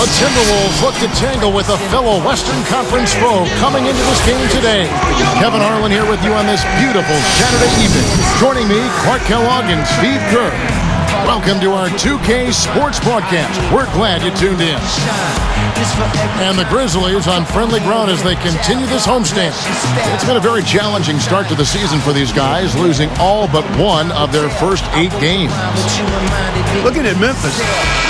The Timberwolves look to tangle with a fellow Western Conference foe coming into this game today. Kevin Harlan here with you on this beautiful Saturday evening. Joining me, Clark Kellogg and Steve Kerr. Welcome to our 2K Sports Broadcast. We're glad you tuned in. And the Grizzlies on friendly ground as they continue this homestand. It's been a very challenging start to the season for these guys, losing all but one of their first 8 games. Looking at Memphis,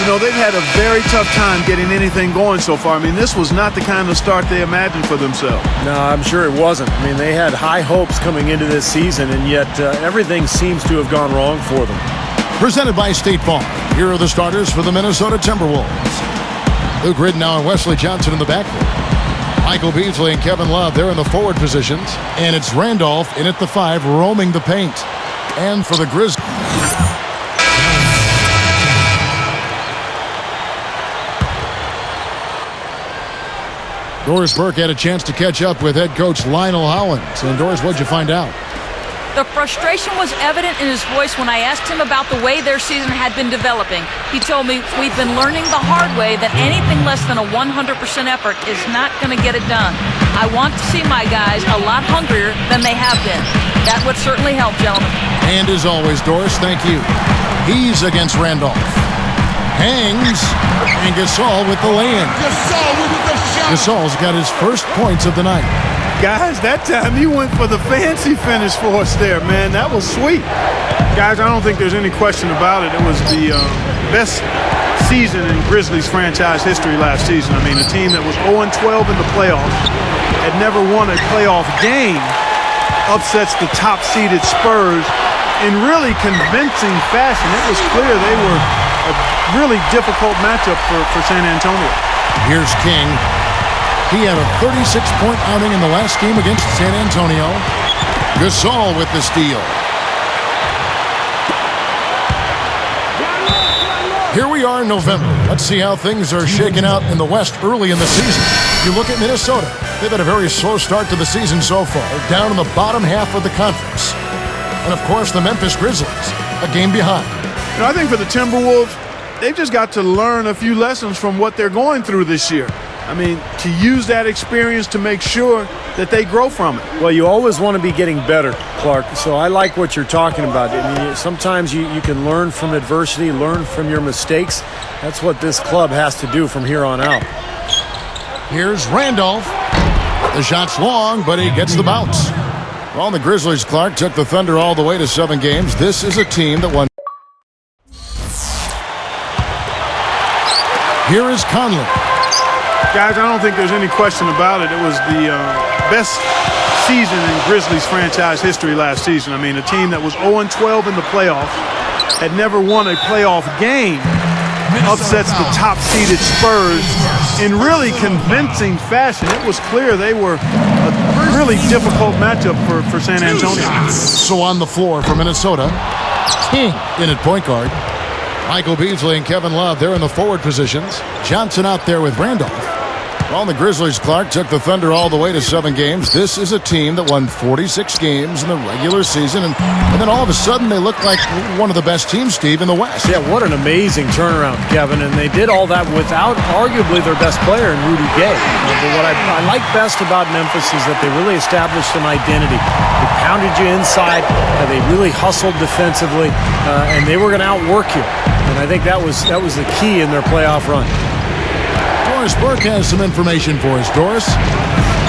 they've had a very tough time getting anything going so far. I mean, this was not the kind of start they imagined for themselves. No, I'm sure it wasn't. I mean, they had high hopes coming into this season, and yet everything seems to have gone wrong for them. Presented by State Farm. Here are the starters for the Minnesota Timberwolves. Luke Ridnow and Wesley Johnson in the backcourt. Michael Beasley and Kevin Love, they're in the forward positions. And it's Randolph in at the 5, roaming the paint. And for the Grizzlies. Doris Burke had a chance to catch up with head coach Lionel Hollins. And Doris, what'd you find out? The frustration was evident in his voice when I asked him about the way their season had been developing. He told me, we've been learning the hard way that anything less than a 100% effort is not going to get it done. I want to see my guys a lot hungrier than they have been. That would certainly help, gentlemen. And as always, Doris, thank you. He's against Randolph. Hangs, and Gasol with the lay-in. Gasol's got his first points of the night. Guys, that time he went for the fancy finish for us there, man. That was sweet. Guys, I don't think there's any question about it. It was the best season in Grizzlies franchise history last season. I mean, a team that was 0-12 in the playoffs, had never won a playoff game, upsets the top-seeded Spurs in really convincing fashion. It was clear they were a really difficult matchup for San Antonio. Here's King. He had a 36-point outing in the last game against San Antonio. Gasol with the steal. Here we are in November. Let's see how things are shaking out in the West early in the season. You look at Minnesota. They've had a very slow start to the season so far, down in the bottom half of the conference. And, of course, the Memphis Grizzlies, a game behind. I think for the Timberwolves, they've just got to learn a few lessons from what they're going through this year. I mean, to use that experience to make sure that they grow from it. Well, you always want to be getting better, Clark. So I like what you're talking about. I mean, sometimes you can learn from adversity, learn from your mistakes. That's what this club has to do from here on out. Here's Randolph. The shot's long, but he gets the bounce. Well, the Grizzlies, Clark, took the Thunder all the way to 7 games. This is a team that won. Here is Conley. Guys, I don't think there's any question about it. It was the best season in Grizzlies franchise history last season. I mean, a team that was 0-12 in the playoffs, had never won a playoff game, upsets the top-seeded Spurs in really convincing fashion. It was clear they were a really difficult matchup for San Antonio. So on the floor for Minnesota, King in at point guard. Michael Beasley and Kevin Love, they're in the forward positions. Johnson out there with Randolph. Well, the Grizzlies, Clark, took the Thunder all the way to 7 games. This is a team that won 46 games in the regular season, and then all of a sudden they look like one of the best teams, Steve, in the West. Yeah, what an amazing turnaround, Kevin, and they did all that without arguably their best player in Rudy Gay. But what I like best about Memphis is that they really established an identity. They pounded you inside, they really hustled defensively, and they were going to outwork you. And I think that was the key in their playoff run. Doris Burke has some information for us. Doris?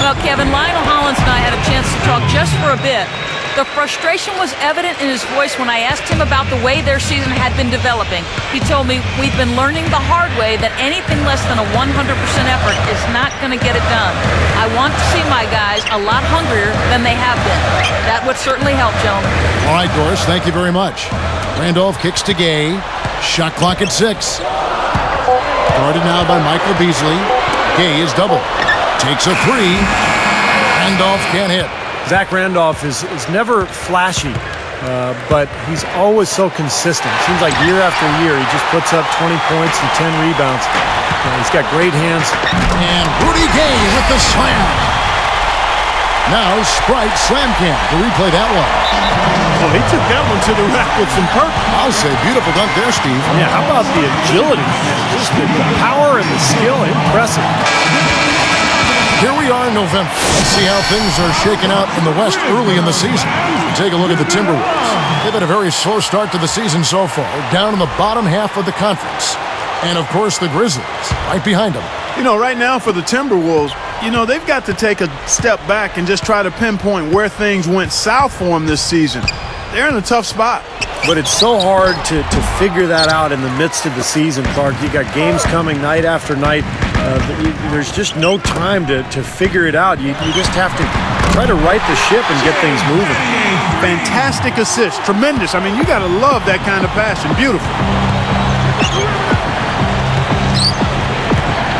Well, Kevin, Lionel Hollins and I had a chance to talk just for a bit. The frustration was evident in his voice when I asked him about the way their season had been developing. He told me, we've been learning the hard way that anything less than a 100% effort is not going to get it done. I want to see my guys a lot hungrier than they have been. That would certainly help, gentlemen. All right, Doris, thank you very much. Randolph kicks to Gay. Shot clock at 6. Guarded now by Michael Beasley. Gay is double. Takes a 3. Randolph can't hit. Zach Randolph is never flashy, but he's always so consistent. Seems like year after year he just puts up 20 points and 10 rebounds. He's got great hands. And Rudy Gay with the slam. Now Sprite slam cam to replay that one. Well, he took that one to the rack with some purpose. I'll say beautiful dunk there, Steve. Yeah, how about the agility? Just the power and the skill. Impressive. Here we are in November. Let's see how things are shaking out in the West early in the season. Take a look at the Timberwolves. They've had a very slow start to the season so far, down in the bottom half of the conference. And, of course, the Grizzlies right behind them. You know, right now for the Timberwolves, you know, they've got to take a step back and just try to pinpoint where things went south for them this season. They're in a tough spot. But it's so hard to figure that out in the midst of the season, Clark. You got games coming night after night. There's just no time to figure it out. You just have to try to right the ship and get things moving. Fantastic assist. Tremendous. I mean, you got to love that kind of passion. Beautiful.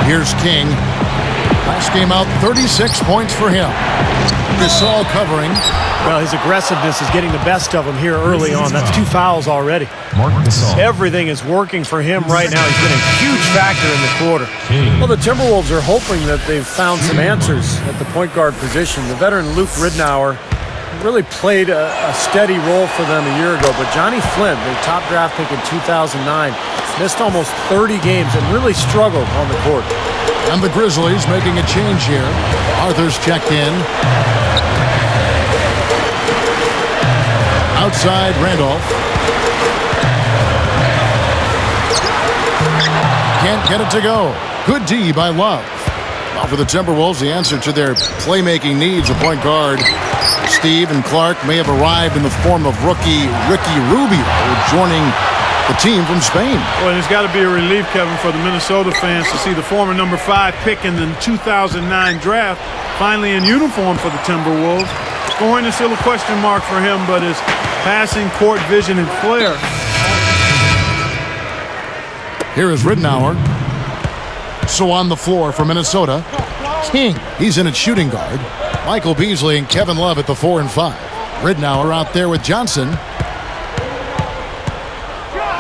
Here's King. Last game out, 36 points for him. Gasol covering. Well, his aggressiveness is getting the best of him here early on. That's 2 fouls already. Everything is working for him right now. He's been a huge factor in the quarter. Well, the Timberwolves are hoping that they've found some answers at the point guard position. The veteran Luke Ridnour really played a steady role for them a year ago, but Johnny Flynn, their top draft pick in 2009, missed almost 30 games and really struggled on the court. And the Grizzlies making a change here. Arthur's checked in. Outside Randolph. Can't get it to go. Good D by Love. Well, for the Timberwolves, the answer to their playmaking needs, a point guard, Steve and Clark, may have arrived in the form of rookie Ricky Rubio, joining the team from Spain. Well, it's got to be a relief, Kevin, for the Minnesota fans to see the former number 5 pick in the 2009 draft finally in uniform for the Timberwolves. Scoring is still a question mark for him, but his passing, court vision, and flair. Here is Ridnour. So on the floor for Minnesota, King. He's in at shooting guard. Michael Beasley and Kevin Love at the 4 and 5. Ridnour out there with Johnson.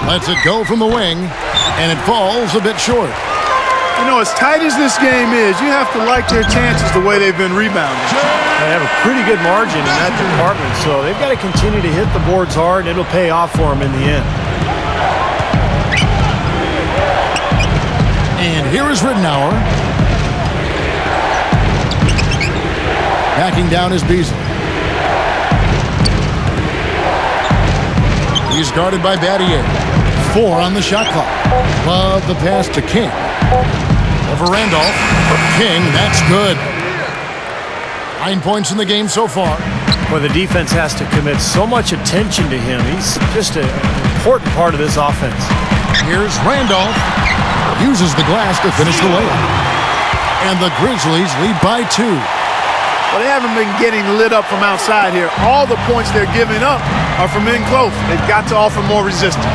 Lets it go from the wing, and it falls a bit short. You know, as tight as this game is, you have to like their chances the way they've been rebounding. They have a pretty good margin in that department, so they've got to continue to hit the boards hard, and it'll pay off for them in the end. And here is Ridnour. Backing down is Beasley. He's guarded by Battier. 4 on the shot clock. Love the pass to King. Over Randolph. King, that's good. 9 points in the game so far. Well, the defense has to commit so much attention to him. He's just an important part of this offense. Here's Randolph. Uses the glass to finish the layup. And the Grizzlies lead by 2. Well, they haven't been getting lit up from outside here. All the points they're giving up are from in close. They've got to offer more resistance.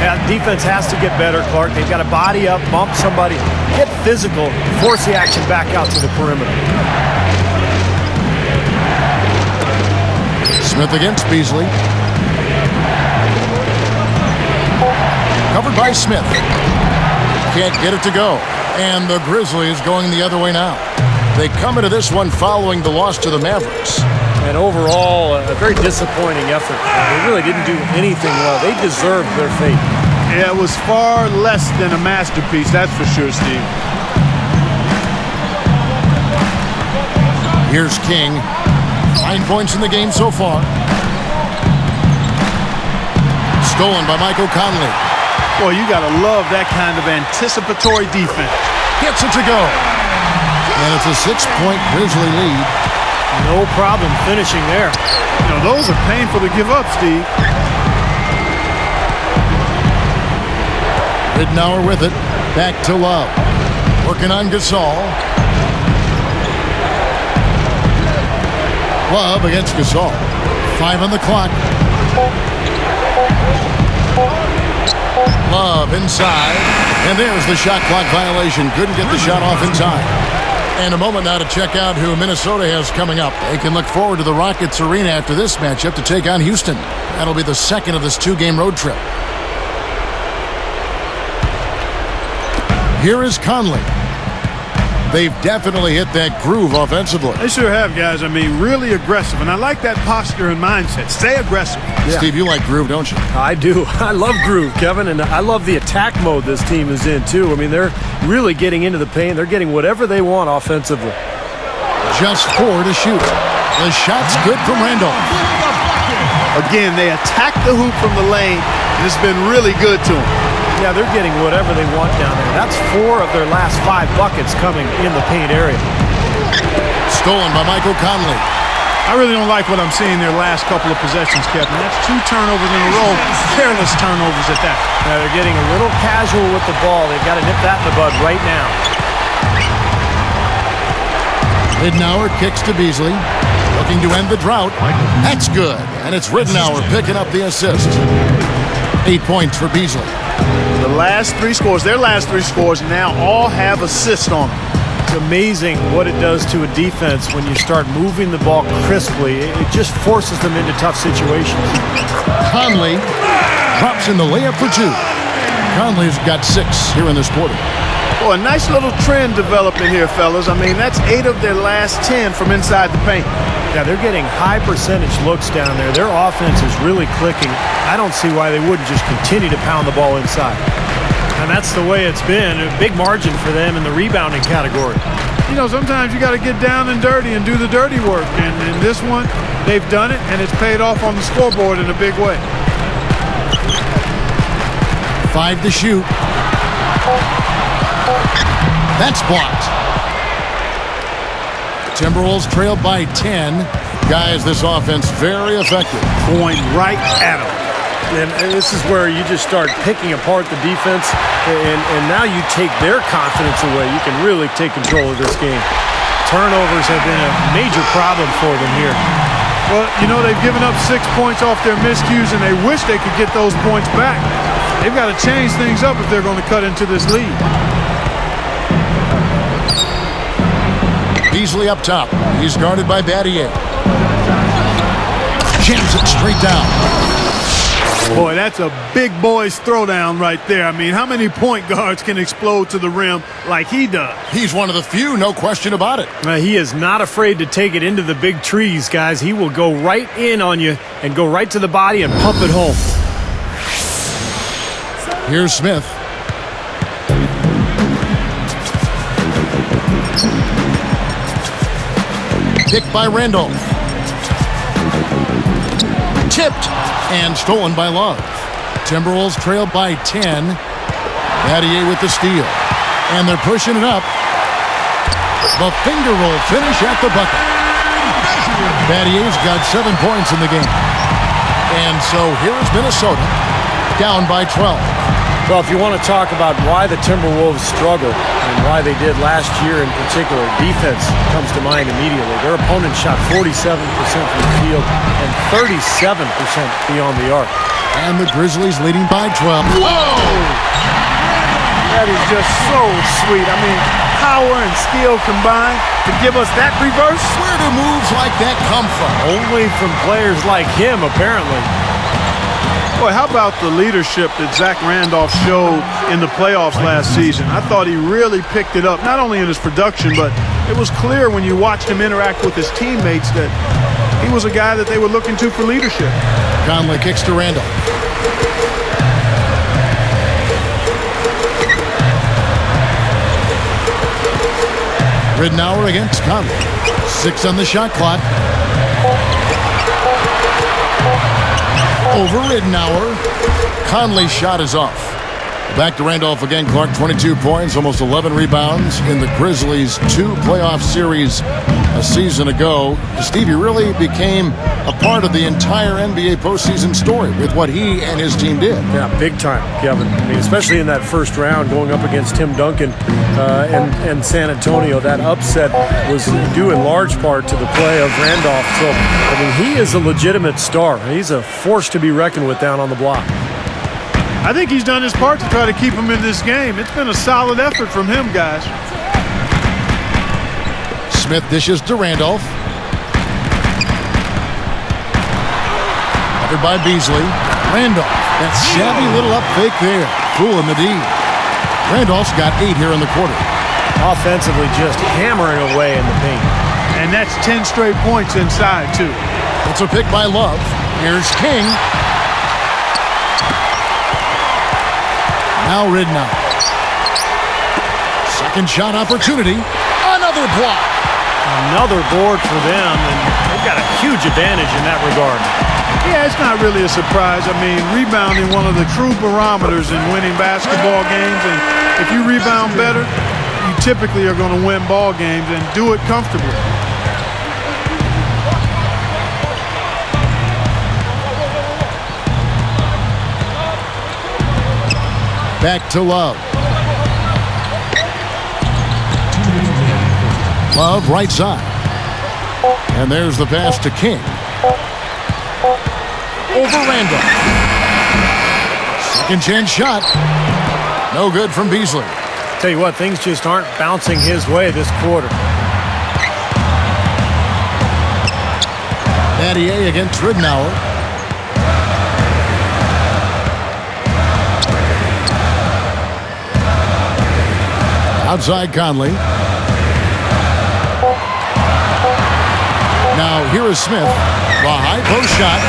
Yeah, defense has to get better, Clark. They've got to body up, bump somebody, get physical, force the action back out to the perimeter. Smith against Beasley. Covered by Smith. Can't get it to go. And the Grizzlies going the other way now. They come into this one following the loss to the Mavericks. And overall, a very disappointing effort. They really didn't do anything well. They deserved their fate. Yeah, it was far less than a masterpiece, that's for sure, Steve. Here's King. 9 points in the game so far. Stolen by Michael Conley. Boy, you got to love that kind of anticipatory defense. Gets it to go. And it's a 6-point Grizzly lead. No problem finishing there. You know, those are painful to give up, Steve. Ridnour with it. Back to Love. Working on Gasol. Love against Gasol. 5 on the clock. Love inside. And there's the shot clock violation. Couldn't get the shot off in time. And a moment now to check out who Minnesota has coming up. They can look forward to the Rockets Arena after this matchup to take on Houston. That'll be the second of this 2-game road trip. Here is Conley. They've definitely hit that groove offensively. They sure have, guys. I mean, really aggressive. And I like that posture and mindset. Stay aggressive. Yeah. Steve, you like groove, don't you? I do. I love groove, Kevin, and I love the attack mode this team is in, too. I mean, they're really getting into the paint. They're getting whatever they want offensively. Just 4 to shoot. The shot's good from Randolph. Again, they attack the hoop from the lane, and it's been really good to them. Yeah, they're getting whatever they want down there. That's 4 of their last 5 buckets coming in the paint area. Stolen by Michael Conley. I really don't like what I'm seeing their last couple of possessions, Kevin. That's 2 turnovers in a row, careless turnovers at that. Now they're getting a little casual with the ball. They've got to nip that in the bud right now. Ridnour kicks to Beasley. Looking to end the drought. That's good. And it's Ridnour picking up the assist. 8 points for Beasley. The last 3 scores, their last 3 scores now all have assists on them. It's amazing what it does to a defense when you start moving the ball crisply. It just forces them into tough situations. Conley drops in the layup for 2. Conley's got 6 here in this quarter. Boy, a nice little trend developing here, fellas. I mean, that's 8 of their last 10 from inside the paint. Yeah, they're getting high percentage looks down there. Their offense is really clicking. I don't see why they wouldn't just continue to pound the ball inside. And that's the way it's been. A big margin for them in the rebounding category. You know, sometimes you got to get down and dirty and do the dirty work. And in this one, they've done it, and it's paid off on the scoreboard in a big way. 5 to shoot. That's blocked. Timberwolves trailed by 10. Guys, this offense very effective. Going right at them. And this is where you just start picking apart the defense, and now you take their confidence away. You can really take control of this game. Turnovers have been a major problem for them here. Well, you know, they've given up 6 points off their miscues, and they wish they could get those points back. They've got to change things up if they're going to cut into this lead. Beasley up top. He's guarded by Battier. Jams it straight down. Boy, that's a big boy's throwdown right there. I mean, how many point guards can explode to the rim like he does? He's one of the few, no question about it. He is not afraid to take it into the big trees, guys. He will go right in on you and go right to the body and pump it home. Here's Smith. Kicked by Randolph. Tipped and stolen by Love. Timberwolves trailed by 10. Battier with the steal. And they're pushing it up. The finger roll finish at the bucket. Battier's got 7 points in the game. And so here is Minnesota down by 12. Well, if you want to talk about why the Timberwolves struggle and why they did last year in particular, defense comes to mind immediately. Their opponent shot 47% from the field and 37% beyond the arc. And the Grizzlies leading by 12. Whoa! That is just so sweet. I mean, power and skill combined to give us that reverse. Where do moves like that come from? Only from players like him, apparently. Boy, how about the leadership that Zach Randolph showed in the playoffs last season? I thought he really picked it up, not only in his production, but it was clear when you watched him interact with his teammates that he was a guy that they were looking to for leadership. Conley kicks to Randolph. Ridnour against Conley. 6 on the shot clock. Over Ridnour. Conley's shot is off. Back to Randolph again, Clark. 22 points, almost 11 rebounds in the Grizzlies' 2 playoff series a season ago. Stevie really became a part of the entire NBA postseason story with what he and his team did. Yeah, big time, Kevin. I mean, especially in that first round going up against Tim Duncan and San Antonio. That upset was due in large part to the play of Randolph. So, I mean, he is a legitimate star. He's a force to be reckoned with down on the block. I think he's done his part to try to keep him in this game. It's been a solid effort from him, guys. Smith dishes to Randolph. Covered by Beasley. Randolph, that savvy little up fake there. Fooling the D. Randolph's got 8 here in the quarter. Offensively, just hammering away in the paint. And that's 10 straight points inside, too. It's a pick by Love. Here's King. Now Ridnow. Second shot opportunity. Another block. Another board for them, and they've got a huge advantage in that regard. Yeah, it's not really a surprise. I mean, rebounding one of the true barometers in winning basketball games. And if you rebound better, you typically are going to win ball games and do it comfortably. Back to Love. Love right side. And there's the pass to King. Over Randall. Second chance shot. No good from Beasley. Tell you what, things just aren't bouncing his way this quarter. Battier against Ridnour. Outside Conley. Now here is Smith. The high post shot.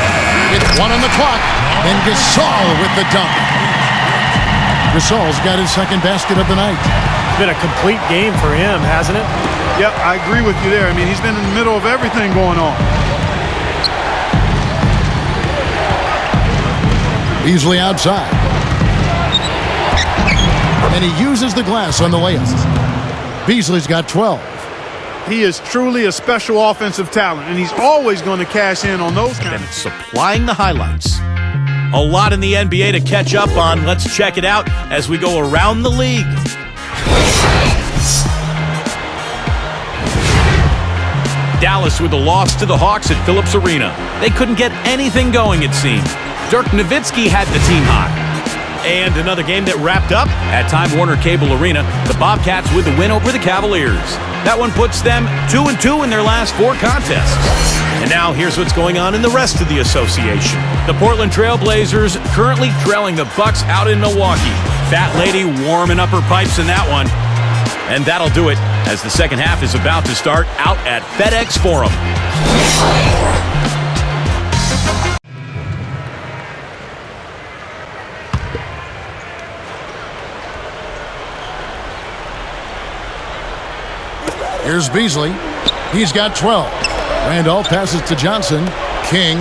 It's one on the clock. And Gasol with the dunk. Gasol's got his second basket of the night. It's been a complete game for him, hasn't it? Yep, I agree with you there. I mean, he's been in the middle of everything going on. Beasley outside. And he uses the glass on the layup. Beasley's got 12. He is truly a special offensive talent, and he's always going to cash in on those kind And it's supplying the highlights. A lot in the NBA to catch up on. Let's check it out as we go around the league. Dallas with a loss to the Hawks at Phillips Arena. They couldn't get anything going, it seemed. Dirk Nowitzki had the team hot. And another game that wrapped up at Time Warner Cable Arena. The Bobcats with the win over the Cavaliers. That one puts them 2-2 in their last 4 contests. And now here's what's going on in the rest of the association. The Portland Trail Blazers currently trailing the Bucks out in Milwaukee. Fat Lady warming up her pipes in that one. And that'll do it as the second half is about to start out at FedEx Forum. Here's Beasley. He's got 12. Randolph passes to Johnson. King.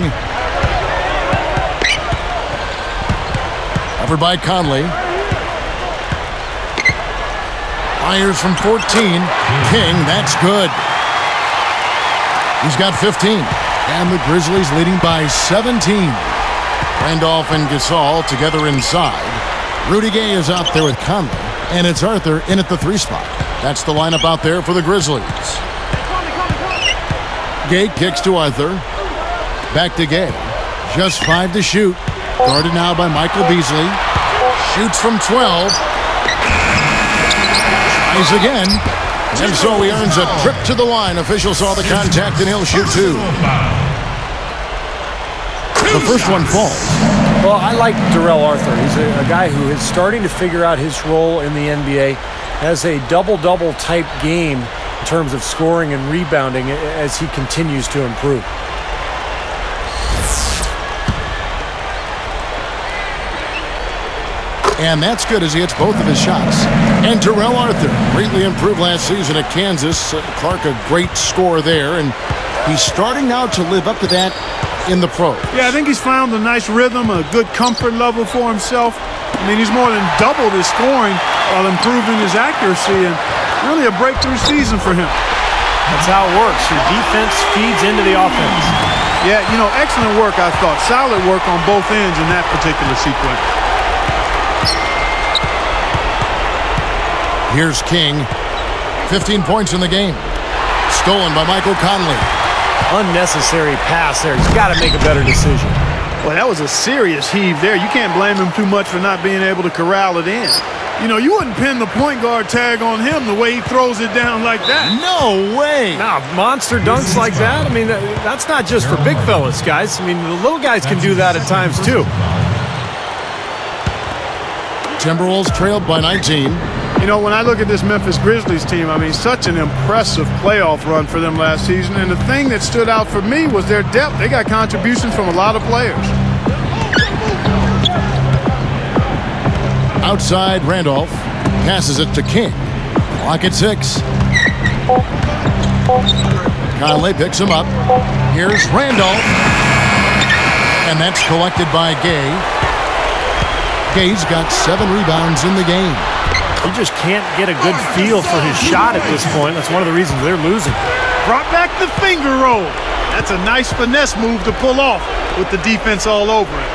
Covered by Conley. Fires from 14. King, that's good. He's got 15. And the Grizzlies leading by 17. Randolph and Gasol together inside. Rudy Gay is out there with Conley. And it's Arthur in at the 3 spot. That's the lineup out there for the Grizzlies. Gay kicks to Arthur. Back to Gay. Just 5 to shoot. Guarded now by Michael Beasley. Shoots from 12. Tries again. And so he earns a trip to the line. Official saw the contact and he'll shoot 2. The first one falls. Well, I like Darrell Arthur. He's a guy who is starting to figure out his role in the NBA. Has a double-double type game in terms of scoring and rebounding as he continues to improve. And that's good as he hits both of his shots. And Darrell Arthur greatly improved last season at Kansas. Clark, a great scorer there. And he's starting now to live up to that in the pros. Yeah, I think he's found a nice rhythm, a good comfort level for himself. I mean, he's more than doubled his scoring while improving his accuracy, and really a breakthrough season for him. That's how it works. Your defense feeds into the offense. Yeah, you know, excellent work, I thought. Solid work on both ends in that particular sequence. Here's King. 15 points in the game. Stolen by Michael Conley. Unnecessary pass there. He's got to make a better decision. Well, that was a serious heave there. You can't blame him too much for not being able to corral it in. You know, you wouldn't pin the point guard tag on him the way he throws it down like that. No way. Nah, monster dunks like that, I mean, that's not just for big fellas, guys. I mean, the little guys can do that at times, too. Timberwolves trailed by 19. You know, when I look at this Memphis Grizzlies team, I mean, such an impressive playoff run for them last season. And the thing that stood out for me was their depth. They got contributions from a lot of players. Outside, Randolph passes it to King. Clock at 6. Conley picks him up. Here's Randolph. And that's collected by Gay. Gay's got 7 rebounds in the game. You just can't get a good feel for his shot at this point. That's one of the reasons they're losing. Brought back the finger roll. That's a nice finesse move to pull off with the defense all over it.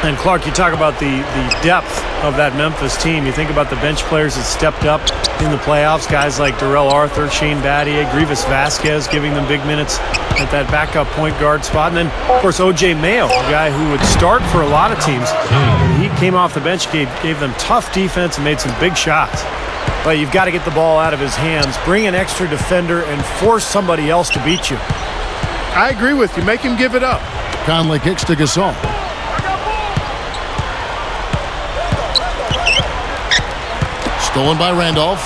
And Clark, you talk about the depth of that Memphis team. You think about the bench players that stepped up in the playoffs, guys like Darrell Arthur, Shane Battier, Grievous Vasquez, giving them big minutes at that backup point guard spot. And then, of course, O.J. Mayo, a guy who would start for a lot of teams. He came off the bench, gave them tough defense and made some big shots. But you've got to get the ball out of his hands, bring an extra defender, and force somebody else to beat you. I agree with you. Make him give it up. Conley kicks to Gasol. Stolen by Randolph.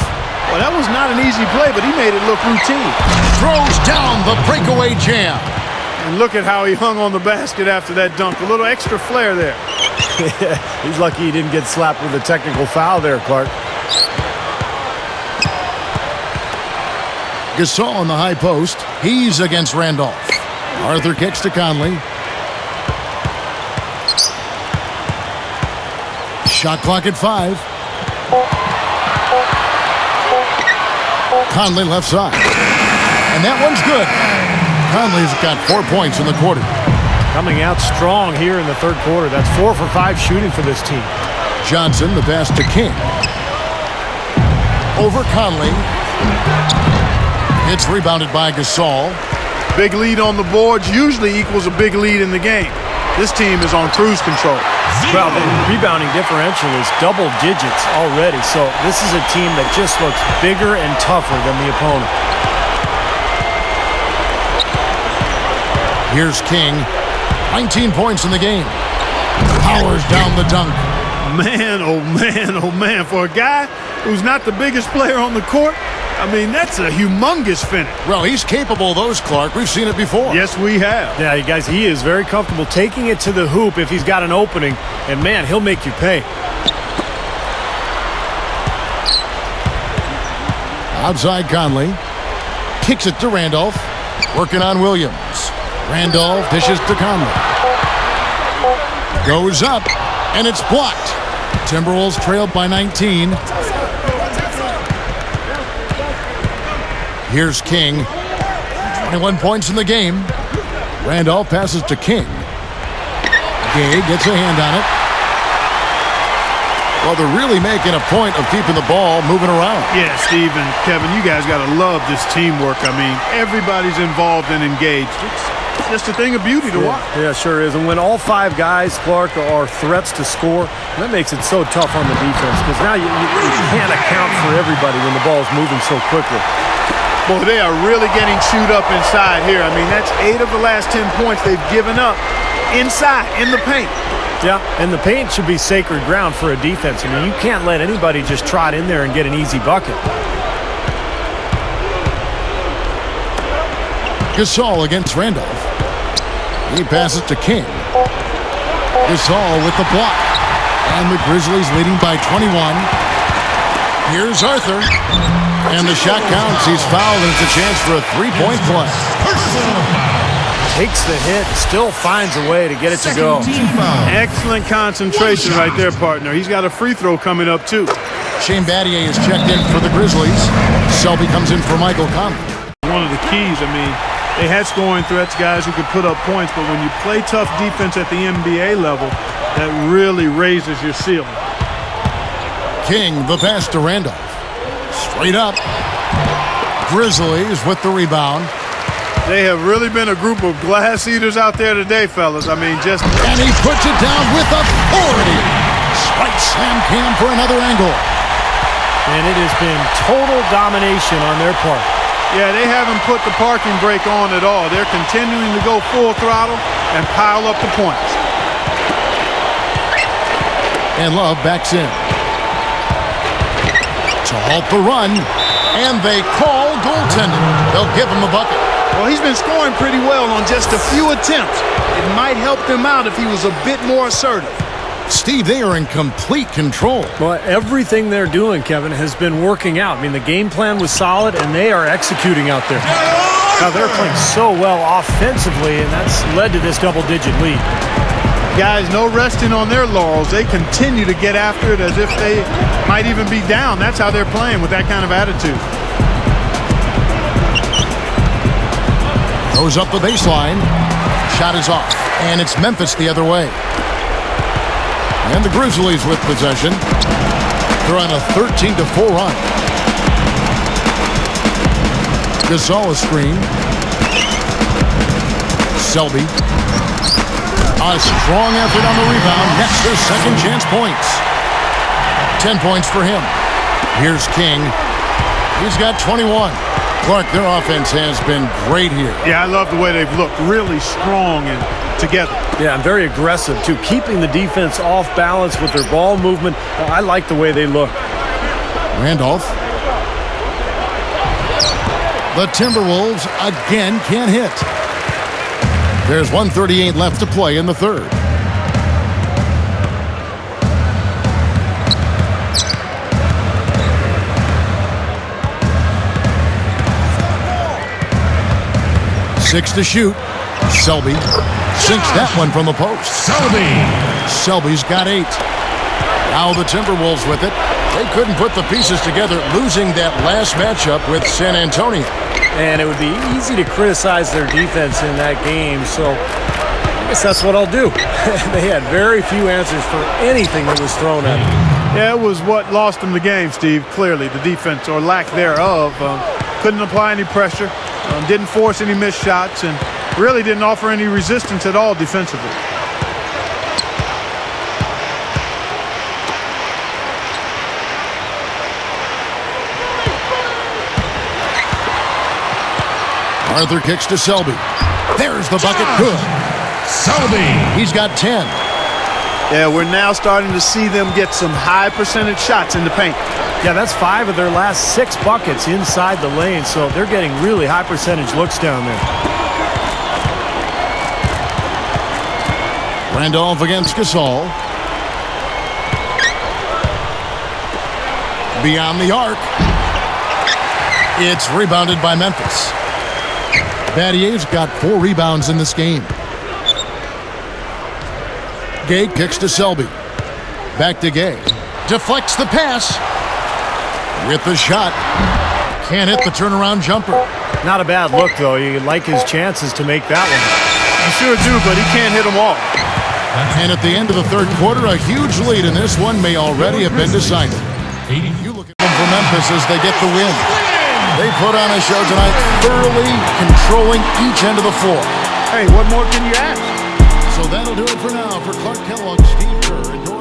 Well, that was not an easy play, but he made it look routine. Throws down the breakaway jam. And look at how he hung on the basket after that dunk. A little extra flair there. He's lucky he didn't get slapped with a technical foul there, Clark. Gasol on the high post. He's against Randolph. Arthur kicks to Conley. Shot clock at 5. Conley left side. And that one's good. Conley's got 4 points in the quarter. Coming out strong here in the third quarter. That's 4 for 5 shooting for this team. Johnson, the pass to King. Over Conley. It's rebounded by Gasol. Big lead on the boards usually equals a big lead in the game. This team is on cruise control. Well, the rebounding differential is double digits already, so this is a team that just looks bigger and tougher than the opponent. Here's King. 19 points in the game. Powers down the dunk. Man, oh man, oh man. For a guy who's not the biggest player on the court, I mean, that's a humongous finish. Well, he's capable of those, Clark. We've seen it before. Yes, we have. Yeah, you guys, he is very comfortable taking it to the hoop if he's got an opening, and man, he'll make you pay. Outside Conley. Kicks it to Randolph. Working on Williams. Randolph dishes to Conley. Goes up, and it's blocked. Timberwolves trailed by 19. Here's King. 21 points in the game. Randolph passes to King. Gay gets a hand on it. Well, they're really making a point of keeping the ball moving around. Yeah, Steve and Kevin, you guys got to love this teamwork. I mean, everybody's involved and engaged. It's just a thing of beauty to watch. Yeah, sure is. And when all 5 guys, Clark, are threats to score, that makes it so tough on the defense because now you can't account for everybody when the ball is moving so quickly. Boy, they are really getting chewed up inside here. I mean, that's 8 of the last 10 points they've given up inside, in the paint. Yeah, and the paint should be sacred ground for a defense. I mean, you can't let anybody just trot in there and get an easy bucket. Gasol against Randolph. He passes to King. Gasol with the block. And the Grizzlies leading by 21. Here's Arthur. And the shot counts. He's fouled, and it's a chance for a 3-point play. Takes the hit, still finds a way to get it to go. Excellent concentration right there, partner. He's got a free throw coming up, too. Shane Battier is checked in for the Grizzlies. Selby comes in for Michael Conley. One of the keys, I mean, they had scoring threats, guys who could put up points, but when you play tough defense at the NBA level, that really raises your ceiling. King, the pass to Randolph. Straight up. Grizzlies with the rebound. They have really been a group of glass eaters out there today, fellas. I mean, just... And he puts it down with authority. Spike slam cam for another angle. And it has been total domination on their part. Yeah, they haven't put the parking brake on at all. They're continuing to go full throttle and pile up the points. And Love backs in. to halt the run, and they call goaltending. They'll give him a bucket. Well, he's been scoring pretty well on just a few attempts. It might help them out if he was a bit more assertive. Steve, they are in complete control. Well, everything they're doing, Kevin, has been working out. I mean, the game plan was solid, and they are executing out there. Now, they're playing so well offensively, and that's led to this double-digit lead. Guys, no resting on their laurels. They continue to get after it as if they might even be down. That's how they're playing, with that kind of attitude. Goes up the baseline. Shot is off, and it's Memphis the other way. And the Grizzlies with possession. They're on a 13-4 run. Gasol screen. Selby. A strong effort on the rebound. Nets their second chance points. 10 points for him. Here's King. He's got 21. Clark, their offense has been great here. Yeah, I love the way they've looked. Really strong and together. Yeah, and very aggressive, too. Keeping the defense off balance with their ball movement. I like the way they look. Randolph. The Timberwolves again can't hit. There's 1:38 left to play in the third. Six to shoot. Selby sinks that one from the post. Selby's got 8. Now the Timberwolves with it. They couldn't put the pieces together, losing that last matchup with San Antonio. And it would be easy to criticize their defense in that game, so I guess that's what I'll do. They had very few answers for anything that was thrown at them. Yeah, it was what lost them the game, Steve, clearly. The defense, or lack thereof, couldn't apply any pressure, didn't force any missed shots, and really didn't offer any resistance at all defensively. Arthur kicks to Selby. There's the bucket. Good. Selby. He's got 10. Yeah, we're now starting to see them get some high percentage shots in the paint. Yeah, that's 5 of their last 6 buckets inside the lane, so they're getting really high percentage looks down there. Randolph against Gasol. Beyond the arc. It's rebounded by Memphis. Battier's got 4 rebounds in this game. Gay kicks to Selby. Back to Gay. Deflects the pass. With the shot. Can't hit the turnaround jumper. Not a bad look, though. You like his chances to make that one. You sure do, but he can't hit them all. And at the end of the third quarter, a huge lead in this one may already have been decided. You look at them for Memphis as they get the win. They put on a show tonight, thoroughly controlling each end of the floor. Hey, what more can you ask? So that'll do it for now. For Clark Kellogg, Steve Kerr, and your